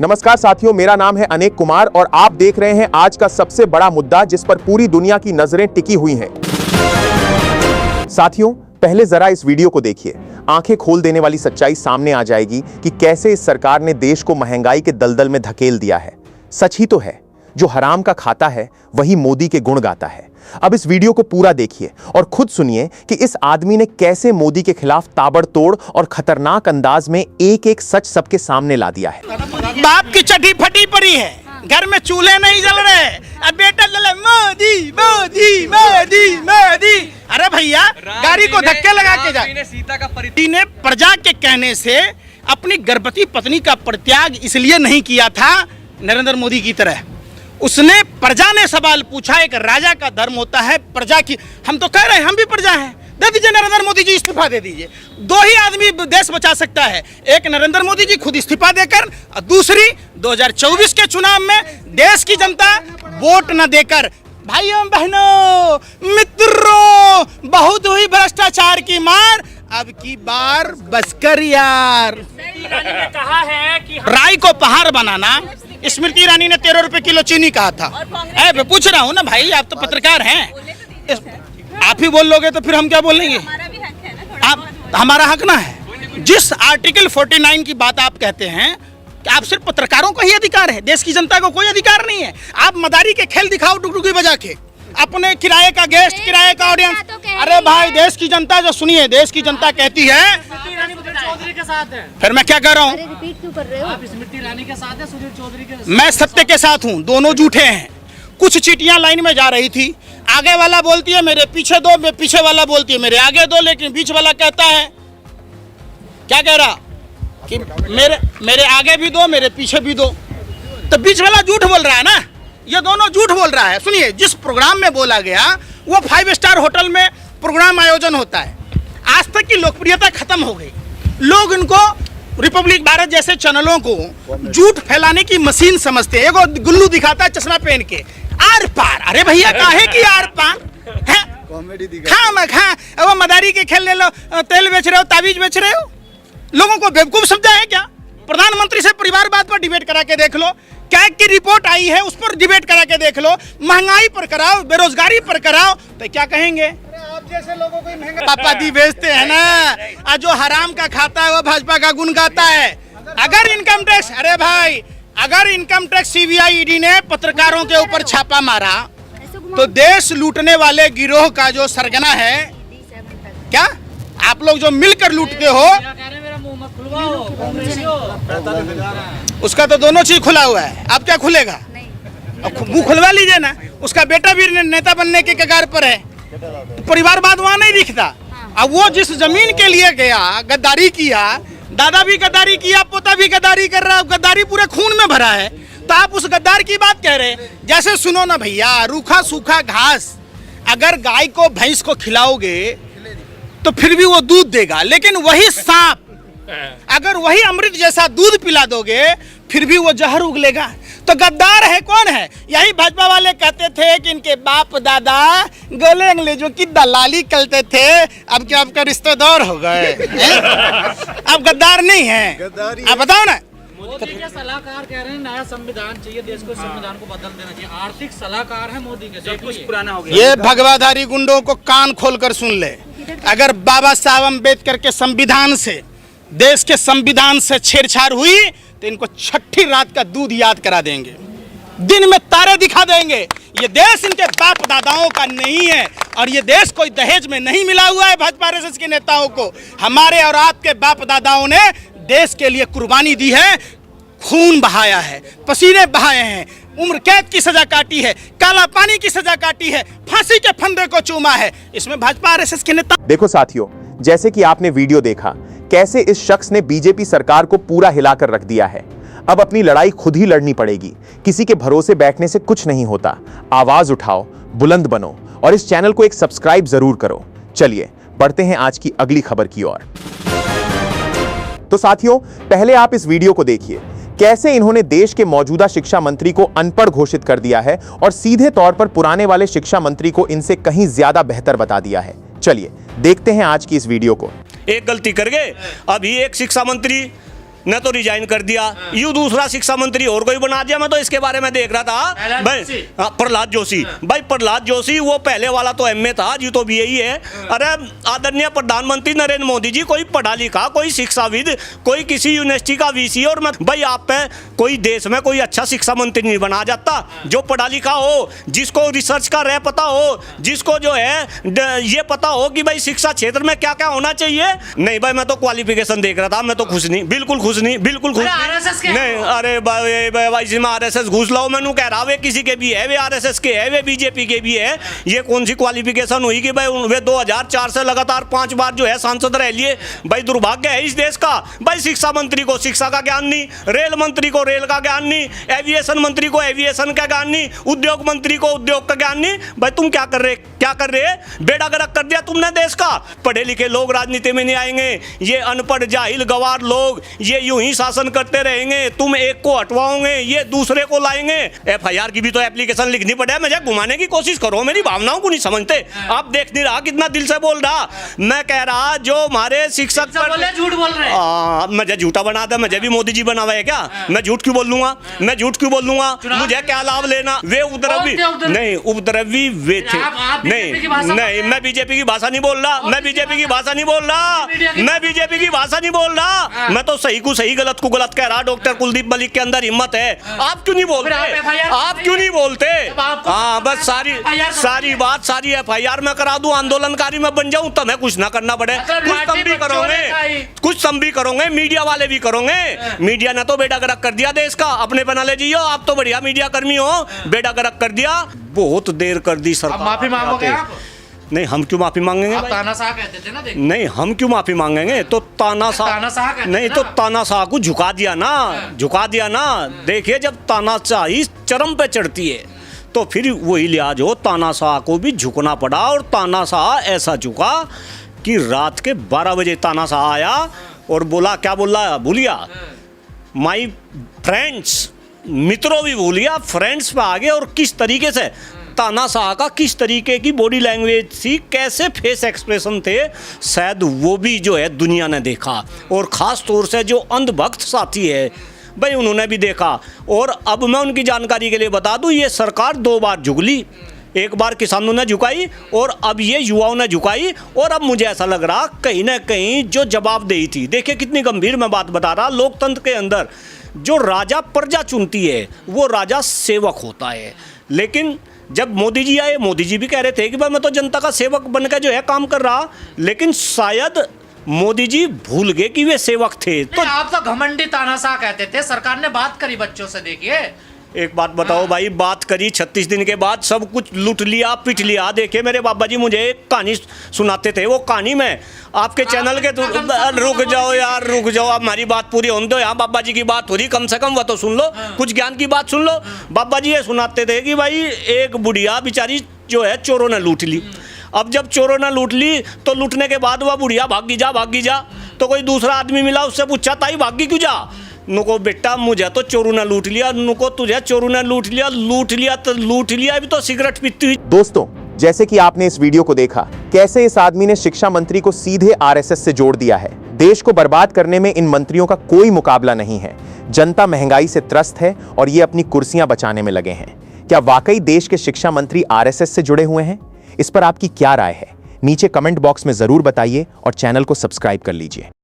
नमस्कार साथियों, मेरा नाम है अनेक कुमार और आप देख रहे हैं आज का सबसे बड़ा मुद्दा जिस पर पूरी दुनिया की नजरें टिकी हुई हैं। साथियों, पहले जरा इस वीडियो को देखिए। आंखें खोल देने वाली सच्चाई सामने आ जाएगी कि कैसे इस सरकार ने देश को महंगाई के दलदल में धकेल दिया है। सच ही तो है, जो हराम का खाता है वही मोदी के गुण गाता है। अब इस वीडियो को पूरा देखिए और खुद सुनिए कि इस आदमी ने कैसे मोदी के खिलाफ ताबड़तोड़ और खतरनाक अंदाज में एक एक सच सबके सामने ला दिया है। बाप की चटी फटी पड़ी है, घर में चूल्हे नहीं जल रहे, अब बेटा जले मोदी मोदी मोदी मोदी। अरे भैया, गाड़ी को धक्के लगा के जा। सीता का ने प्रजा के कहने से अपनी गर्भवती पत्नी का परित्याग इसलिए नहीं किया था नरेंद्र मोदी की तरह। उसने प्रजा ने सवाल पूछा, एक राजा का धर्म होता है प्रजा की। हम तो कह रहे हैं हम भी प्रजा हैं, दे दीजिए नरेंद्र मोदी जी इस्तीफा दे दीजिए। दो ही आदमी देश बचा सकता है, एक नरेंद्र मोदी जी खुद इस्तीफा देकर और दूसरी 2024 के चुनाव में देश की जनता वोट न देकर। भाइयों बहनों मित्रों, बहुत हुई भ्रष्टाचार की मार, अब की बार बसकर यार। रानी ने कहा है कि राई को पहाड़ बनाना, स्मृति ईरानी ने 13 रुपए किलो चीनी कहा था। मैं पूछ रहा हूँ ना भाई, आप तो पत्रकार हैं, आप ही बोल लोगे तो फिर हम क्या बोलेंगे? आप हमारा हक ना है। जिस आर्टिकल 49 की बात आप कहते हैं कि आप सिर्फ पत्रकारों को ही अधिकार है, देश की जनता को कोई अधिकार नहीं है। आप मदारी के खेल दिखाओ डुगडुगी बजा के, अपने किराए का गेस्ट, किराए का ऑडियंस। अरे भाई, देश की जनता जो सुनिए, देश की जनता कहती है चौधरी के साथ है। फिर मैं क्या कर रहा हूँ? रिपीट क्यों कर रहे हो? आप स्मृति ईरानी के साथ है, सुधीर चौधरी के साथ। मैं सत्य के साथ हूँ, दोनों झूठे हैं। कुछ चीटियां लाइन में जा रही थी, आगे वाला बोलती है मेरे पीछे दो, मैं पीछे वाला बोलती है मेरे आगे दो, लेकिन बीच वाला कहता है क्या कह रहा कि मेरे आगे भी दो, मेरे पीछे भी दो। तो बीच वाला झूठ बोल रहा है ना, ये दोनों झूठ बोल रहा है। सुनिए, जिस प्रोग्राम में बोला गया वो 5 स्टार होटल में प्रोग्राम आयोजन होता है। आज तक की लोकप्रियता खत्म हो गई, लोग इनको रिपब्लिक भारत जैसे चैनलों को झूठ फैलाने की मशीन समझते हैं। एगो गुल्लू दिखाता है चश्मा पहन के, आर पार। अरे भैया, काहे की आर पार है? कॉमेडी दिखा वो मदारी के खेल ले लो, तेल बेच रहे हो, ताबीज बेच रहे हो, लोगों को बेवकूफ समझा है क्या? प्रधानमंत्री से परिवारवाद पर डिबेट करा के देख लो, कैग की रिपोर्ट आई है उस पर डिबेट करा के देख लो, महंगाई पर कराओ, बेरोजगारी पर कराओ, तो क्या कहेंगे? आप जैसे लोगों को महंगा पापा दी बेचते हैं ना, जो हराम का खाता है वो भाजपा का गुण गाता है। अगर इनकम टैक्स, अरे भाई, अगर इनकम टैक्स सीबीआई ईडी ने पत्रकारों के ऊपर छापा मारा तो देश लूटने वाले गिरोह का जो सरगना है, क्या आप लोग जो मिलकर लूटते हो, उसका तो दोनों चीज खुला हुआ है। अब क्या खुलेगा? मुंह खुलवा लीजिए ना। उसका बेटा भी नेता बनने के कगार पर है, तो परिवारवाद वहां नहीं दिखता। अब वो जिस जमीन के लिए गया, गद्दारी किया, दादा भी गद्दारी किया, पोता भी गद्दारी कर रहा है, गद्दारी पूरे खून में भरा है, तो आप उस गद्दार की बात कह रहे हैं। जैसे सुनो ना भैया, रूखा सूखा घास अगर गाय को भैंस को खिलाओगे तो फिर भी वो दूध देगा, लेकिन वही सांप अगर वही अमृत जैसा दूध पिला दोगे फिर भी वो जहर उगलेगा। तो गद्दार है कौन है? यही भाजपा वाले कहते थे कि इनके बाप दादा गोले अंग्रेजों की दलाली करते थे, अब क्या आपका रिश्तेदार हो गए? अब गद्दार नहीं है, आप बताओ ना। मोदी के सलाहकार कह रहे हैं नया संविधान चाहिए, देश को संविधान को बदल देना चाहिए। आर्थिक सलाहकार है मोदी के, सब कुछ पुराना हो गया। ये भगवाधारी गुंडों को कान खोलकर सुन ले, अगर बाबा साहब अम्बेडकर के संविधान से, देश के संविधान से छेड़छाड़ हुई तो इनको छठी रात का दूध याद करा देंगे, दिन में तारे दिखा देंगे। ये देश इनके बाप दादाओं का नहीं है और ये देश कोई दहेज में नहीं मिला हुआ है भाजपा आरएसएस के नेताओं को। हमारे और आपके बाप दादाओं ने देश के लिए कुर्बानी दी है, खून बहाया है, पसीने बहाए हैं, उम्र कैद की सजा काटी है, काला पानी की सजा काटी है, फांसी के फंदे को चूमा है। इसमें भाजपा आरएसएस के नेता। देखो साथियों, जैसे कि आपने वीडियो देखा, कैसे इस शख्स ने बीजेपी सरकार को पूरा हिलाकर रख दिया है। अब अपनी लड़ाई खुद ही लड़नी पड़ेगी, किसी के भरोसे बैठने से कुछ नहीं होता। आवाज उठाओ, बुलंद बनो और इस चैनल को एक सब्सक्राइब जरूर करो। चलिए बढ़ते हैं आज की अगली खबर की ओर। तो साथियों, पहले आप इस वीडियो को देखिए, कैसे इन्होंने देश के मौजूदा शिक्षा मंत्री को अनपढ़ घोषित कर दिया है और सीधे तौर पर पुराने वाले शिक्षा मंत्री को इनसे कहीं ज्यादा बेहतर बता दिया है। चलिए देखते हैं आज की इस वीडियो को। एक गलती कर गए, अभी एक शिक्षा मंत्री न तो रिजाइन कर दिया, यूं दूसरा शिक्षा मंत्री और कोई बना दिया। मैं तो इसके बारे में देख रहा था भाई, प्रहलाद जोशी। भाई प्रहलाद जोशी वो पहले वाला तो एमए था जी, तो बीए ही है। अरे आदरणीय प्रधानमंत्री नरेंद्र मोदी जी कोई पढ़ा लिखा, कोई शिक्षाविद, कोई किसी यूनिवर्सिटी का वीसी, और मैं भाई आप पे कोई देश में कोई अच्छा शिक्षा मंत्री नहीं बना जाता जो पढ़ा लिखा हो, जिसको रिसर्च का रह पता हो, जिसको जो है ये पता हो कि भाई शिक्षा क्षेत्र में क्या क्या होना चाहिए। नहीं भाई मैं तो क्वालिफिकेशन देख रहा था, मैं तो खुश नहीं, बिल्कुल खुश नहीं, बिल्कुल खुश नहीं। नहीं अरे भाई इसमें आरएसएस घुस लाओ, मैंने कह रहा वे किसी के भी है, वे आरएसएस के है, वे बीजेपी के भी है। ये कौन सी क्वालिफिकेशन हुई कि भाई वे 2004 से लगातार 5 बार जो है सांसद रह लिए। भाई दुर्भाग्य है इस देश का। भाई शिक्षा मंत्री को शिक्षा का ज्ञान नहीं, रेल मंत्री को रेल का ज्ञान नहीं, एविएशन मंत्री को एविएशन का ज्ञान नहीं, उद्योग मंत्री को उद्योग का ज्ञान नहीं। भाई तुम क्या कर रहे बेड़ा गर्क कर दिया तुमने देश का। पढ़े लिखे लोग राजनीति में नहीं आएंगे, ये अनपढ़ जाहिल गवार लोग ये यूं ही शासन करते रहेंगे। तुम एक को हटवाओगे, ये दूसरे को लाएंगे। एफआईआर की भी तो एप्लीकेशन लिखनी पड़े, मुझे घुमाने की कोशिश करो, मेरी भावनाओं को नहीं समझते। आप देख नहीं रहा कितना दिल से बोल रहा। मैं कह रहा जो हमारे शिक्षक झूठ बोल रहे हैं, मुझे झूठा बना दे, मुझे भी मोदी जी बनावा है क्या? मैं झूठ क्यों बोल लूंगा? मैं झूठ क्यों बोल लूंगा? मुझे क्या लाभ लेना? वे उपद्रवी नहीं, उपद्रवी वे थे। नहीं मैं बीजेपी की भाषा नहीं बोल रहा, मैं बीजेपी की भाषा नहीं बोल रहा, मैं बीजेपी की भाषा नहीं बोल रहा। मैं तो सही को सही गलत को गलत कह रहा। डॉक्टर कुलदीप मलिक के अंदर हिम्मत है, आप क्यों नहीं बोलते? आप क्यों नहीं बोलते? हाँ बस सारी एफआईआर में करा दूं, आंदोलनकारी में बन जाऊं, तो मैं कुछ ना करना पड़े। कुछ तुम भी करोगे, कुछ तुम भी करोगे, मीडिया वाले भी करोगे। मीडिया ने तो बेड़ा गर्क कर दिया देश का, अपने बना ले जियो। आप तो बढ़िया मीडिया कर्मी हो, बेड़ा गर्क कर दिया। बहुत देर कर दी सरकार। माफी मांगोगे आप? नहीं हम क्यों माफी मांगेंगे? आप तानाशाह कहते थे ना, देखिए। नहीं हम क्यों माफी मांगेंगे? तो तानाशाह नहीं तो तानाशाह को झुका दिया ना, झुका दिया ना। देखिए जब तानाशाही चरम पे चढ़ती है तो फिर वही लिहाज हो, तानाशाह को भी झुकना पड़ा। और तानाशाह ऐसा झुका कि रात के 12 बजे तानाशाह आया और बोला, क्या बोला भूलिया? माई फ्रेंड्स, मित्रों भी भूलिया, फ्रेंड्स पे आ गए। और किस तरीके से तानाशाह का किस तरीके की बॉडी लैंग्वेज थी, कैसे फेस एक्सप्रेशन थे, शायद वो भी जो है दुनिया ने देखा। और ख़ास तौर से जो अंधभक्त साथी है भाई उन्होंने भी देखा। और अब मैं उनकी जानकारी के लिए बता दूं, ये सरकार 2 बार झुक ली। एक बार किसानों ने झुकाई और अब ये युवाओं ने झुकाई। और अब मुझे ऐसा लग रहा कहीं ना कहीं जो जवाबदेही थी, देखिए कितनी गंभीर मैं बात बता रहा। लोकतंत्र के अंदर जो राजा प्रजा चुनती है वो राजा सेवक होता है। लेकिन जब मोदी जी आए, मोदी जी भी कह रहे थे कि भाई मैं तो जनता का सेवक बनकर जो है काम कर रहा। लेकिन शायद मोदी जी भूल गए कि वे सेवक थे। तो आप तो घमंडी तानाशाह कहते थे, सरकार ने बात करी बच्चों से। देखिए एक बात बताओ भाई, बात करी 36 दिन के बाद सब कुछ लूट लिया, पिट लिया। देखिए मेरे बाबा जी मुझे एक कहानी सुनाते थे, वो कहानी में आपके चैनल के रुक जाओ यार, रुक जाओ, आप हमारी बात पूरी होने दो। यहाँ बाबा जी की बात हो रही, कम से कम वो तो सुन लो, कुछ ज्ञान की बात सुन लो। बाबा जी ये सुनाते थे कि भाई एक बुढ़िया बेचारी जो है चोरों ने लूट ली। अब जब चोरों ने लूट ली तो लूटने के बाद वह बुढ़िया भागी जा। तो कोई दूसरा आदमी मिला, उससे पूछा ताई भागी क्यों जा? नुको बेटा मुझे तो चोरों ने लूट लिया। नुको तुझे चोरों ने लूट लिया तो लूट लिया। अभी तो सिगरेट पीती हुई। दोस्तों जैसे कि आपने इस वीडियो को देखा, कैसे इस आदमी ने शिक्षा मंत्री को सीधे आरएसएस से जोड़ दिया है। देश को बर्बाद करने में इन मंत्रियों का कोई मुकाबला नहीं है। जनता महंगाई से त्रस्त है और ये अपनी कुर्सियां बचाने में लगे हैं। क्या वाकई देश के शिक्षा मंत्री आरएसएस से जुड़े हुए हैं? इस पर आपकी क्या राय है? नीचे कमेंट बॉक्स में जरूर बताइए और चैनल को सब्सक्राइब कर लीजिए।